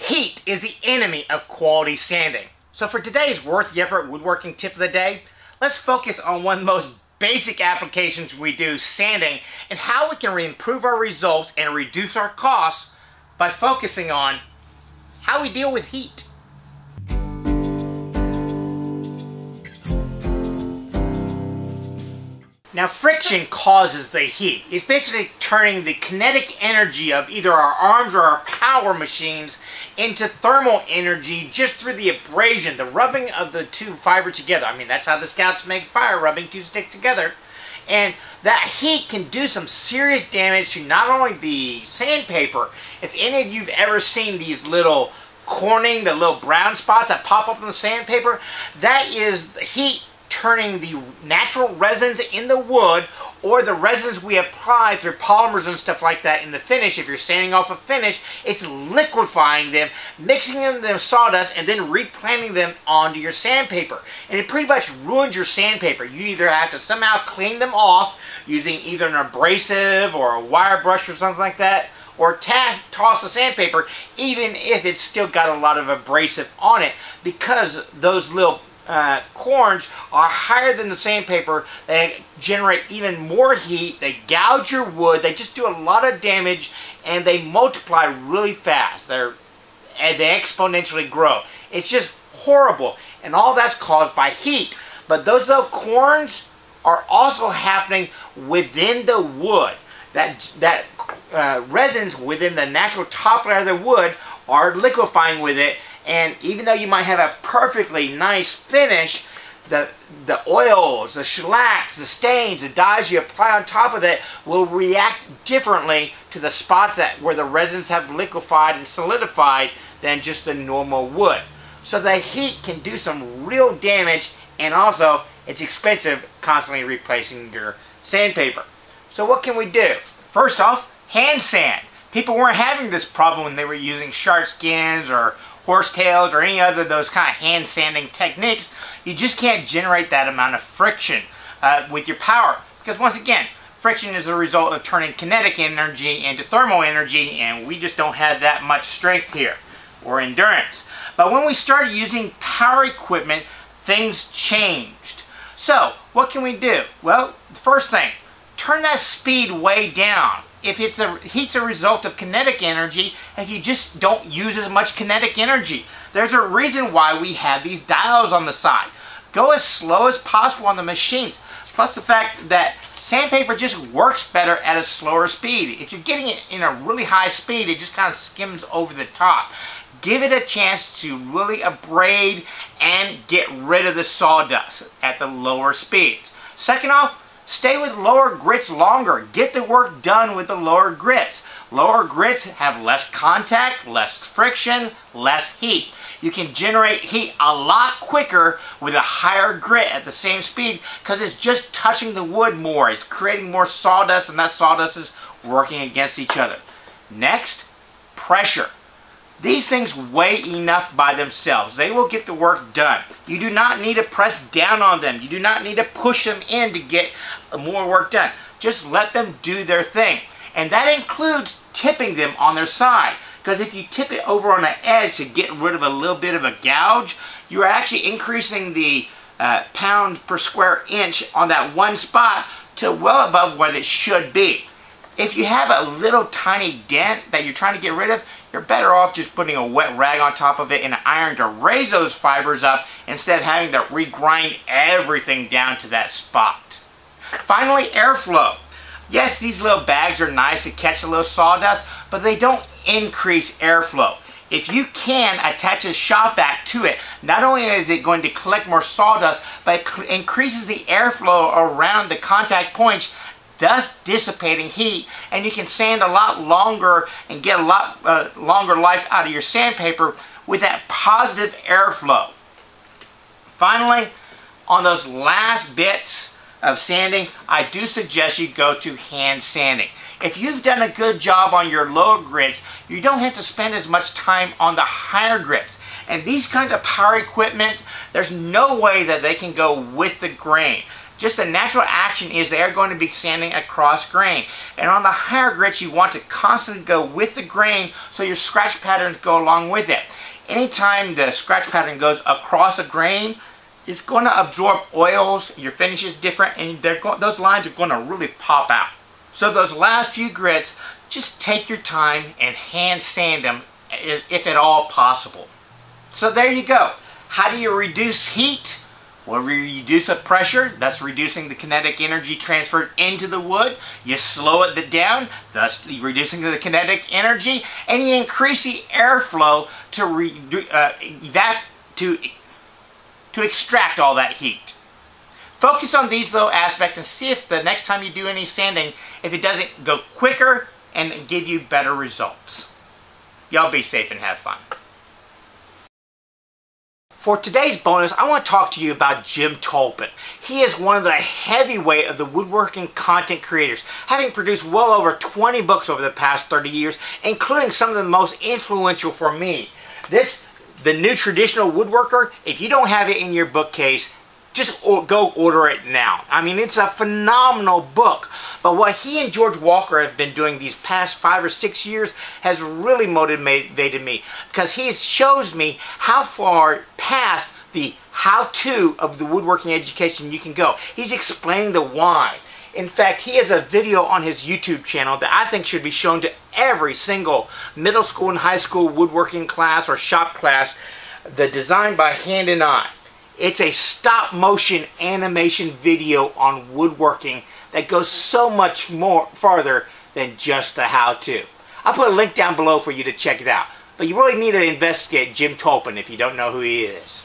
Heat is the enemy of quality sanding. So for today's Worth the Effort woodworking tip of the day, let's focus on one of the most basic applications we do, sanding, and how we can improve our results and reduce our costs by focusing on how we deal with heat. Now, friction causes the heat. It's basically turning the kinetic energy of either our arms or our power machines into thermal energy just through the abrasion, the rubbing of the two fibers together. I mean, that's how the Scouts make fire, rubbing two stick together. And that heat can do some serious damage to not only the sandpaper. If any of you've ever seen these little corning, the little brown spots that pop up on the sandpaper, that is heat turning the natural resins in the wood or the resins we apply through polymers and stuff like that in the finish. If you're sanding off a finish, it's liquefying them, mixing them with sawdust, and then replanting them onto your sandpaper. And it pretty much ruins your sandpaper. You either have to somehow clean them off using either an abrasive or a wire brush or something like that, or toss the sandpaper even if it's still got a lot of abrasive on it, because those little corns are higher than the sandpaper. They generate even more heat, they gouge your wood, they just do a lot of damage, and they multiply really fast. They exponentially grow. It's just horrible, and all that's caused by heat. But those little corns are also happening within the wood. That resins within the natural top layer of the wood are liquefying with it. And even though you might have a perfectly nice finish, the oils, the shellacs, the stains, the dyes you apply on top of it will react differently to the spots where the resins have liquefied and solidified than just the normal wood. So the heat can do some real damage, and also it's expensive constantly replacing your sandpaper. So what can we do? First off, hand sand. People weren't having this problem when they were using shark skins or horsetails or any other of those kind of hand sanding techniques. You just can't generate that amount of friction with your power, because once again, friction is a result of turning kinetic energy into thermal energy, and we just don't have that much strength here or endurance. But when we started using power equipment, things changed. So what can we do? Well, the first thing, turn that speed way down. If heat's a result of kinetic energy, if you just don't use as much kinetic energy, there's a reason why we have these dials on the side. Go as slow as possible on the machines. Plus the fact that sandpaper just works better at a slower speed. If you're getting it in a really high speed, it just kind of skims over the top. Give it a chance to really abrade and get rid of the sawdust at the lower speeds. Second off, stay with lower grits longer. Get the work done with the lower grits. Lower grits have less contact, less friction, less heat. You can generate heat a lot quicker with a higher grit at the same speed, because it's just touching the wood more. It's creating more sawdust, and that sawdust is working against each other. Next, pressure. These things weigh enough by themselves. They will get the work done. You do not need to press down on them. You do not need to push them in to get more work done. Just let them do their thing. And that includes tipping them on their side. Because if you tip it over on the edge to get rid of a little bit of a gouge, you're actually increasing the pound per square inch on that one spot to well above what it should be. If you have a little tiny dent that you're trying to get rid of, you're better off just putting a wet rag on top of it and an iron to raise those fibers up instead of having to regrind everything down to that spot. Finally, airflow. Yes, these little bags are nice to catch a little sawdust, but they don't increase airflow. If you can attach a shop vac to it, not only is it going to collect more sawdust, but it increases the airflow around the contact points, thus dissipating heat, and you can sand a lot longer and get a lot longer life out of your sandpaper with that positive airflow. Finally, on those last bits of sanding, I do suggest you go to hand sanding. If you've done a good job on your lower grits, you don't have to spend as much time on the higher grits. And these kinds of power equipment, there's no way that they can go with the grain. Just the natural action is they're going to be sanding across grain. And on the higher grits, you want to constantly go with the grain so your scratch patterns go along with it. Anytime the scratch pattern goes across a grain, it's going to absorb oils, your finish is different, and those lines are going to really pop out. So those last few grits, just take your time and hand sand them if at all possible. So there you go. How do you reduce heat? Well, you reduce the pressure, thus reducing the kinetic energy transferred into the wood. You slow it down, thus reducing the kinetic energy, and you increase the airflow to extract all that heat. Focus on these little aspects and see if the next time you do any sanding, if it doesn't go quicker and give you better results. Y'all be safe and have fun. For today's bonus, I want to talk to you about Jim Tolpin. He is one of the heavyweight of the woodworking content creators, having produced well over 20 books over the past 30 years, including some of the most influential for me. The New Traditional Woodworker, if you don't have it in your bookcase, just go order it now. I mean, it's a phenomenal book. But what he and George Walker have been doing these past 5 or 6 years has really motivated me, because he shows me how far past the how-to of the woodworking education you can go. He's explaining the why. In fact, he has a video on his YouTube channel that I think should be shown to every single middle school and high school woodworking class or shop class, the Design by Hand and Eye. It's a stop-motion animation video on woodworking that goes so much more farther than just the how-to. I'll put a link down below for you to check it out. But you really need to investigate Jim Tolpin if you don't know who he is.